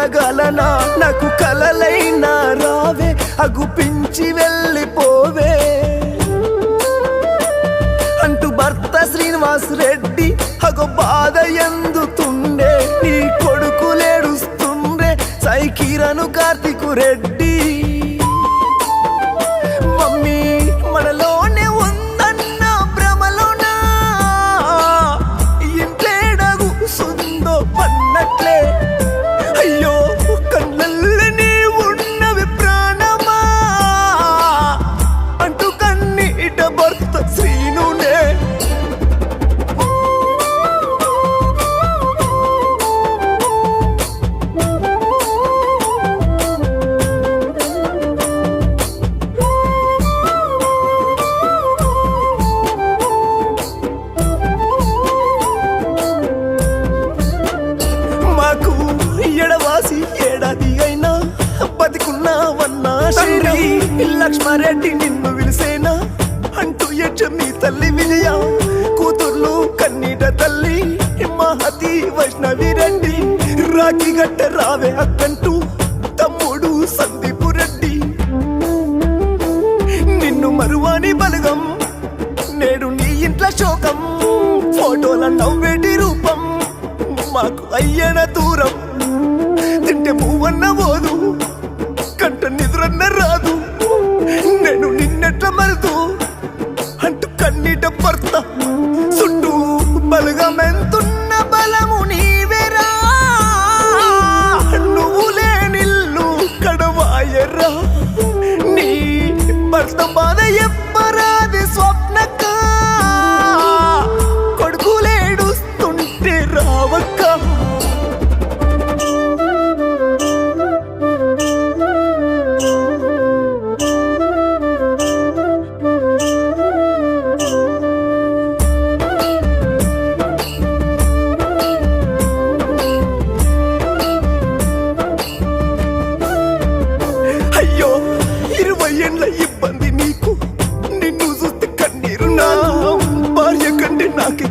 ఉండగలనా నాకు కలలైనా రావే అగుపించి వెళ్ళిపోవే అంటూ భర్త శ్రీనివాస్ రెడ్డి అగో బాధ ఎందుతుండే నీ కొడుకులేడుస్తుండే సాయి కిరణ్ కార్తిక్ రెడ్డి మమ్మీ మనలోనే ఉందన్న భ్రమలోనా ఇంట్లేడగు సుందో పన్నట్లే అయ్యో కన్నల్లి నీ ఉన్నవి ప్రాణమా అంటూ కన్నీట భర్త శ్రీనునే ఎడవాసి ఏడాది అయినా బతికున్నావన్నా శ్రీ లక్ష్మారెడ్డి నిన్ను విలిసేనా అంటూ మీ తల్లి విజయ కూతుర్లు కన్నీట తల్లి మహతి వైష్ణవి రెడ్డి రాఖీ గట్ట రావే అక్కంటూ తమ్ముడు సందీపు రెడ్డి నిన్ను మరువాని బలగం నేడు నీ ఇంట్లో శోకం ఫోటోల నవ్వేటి రూపం మాకు అయ్యన దూరం తింటే పువ్వన్న పోదు కంట నిద్రన్న రాదు నేను నిన్నెట్ల మరుతూ అంటూ కన్నీట భర్త చుట్టూ బలగమెంతున్న బలము నీవేరా నువ్వు లేనిల్లు కడవాయరా నీ భర్త బాధ ఎప్పరాది స్వప్నక కొడుకులేడుస్తుంటే రావక్క అయ్యో 20 ఏళ్ళ ఇబ్బంది నీకు నిన్ను చూస్తే కన్నీరు నా భార్య కంటే నాకే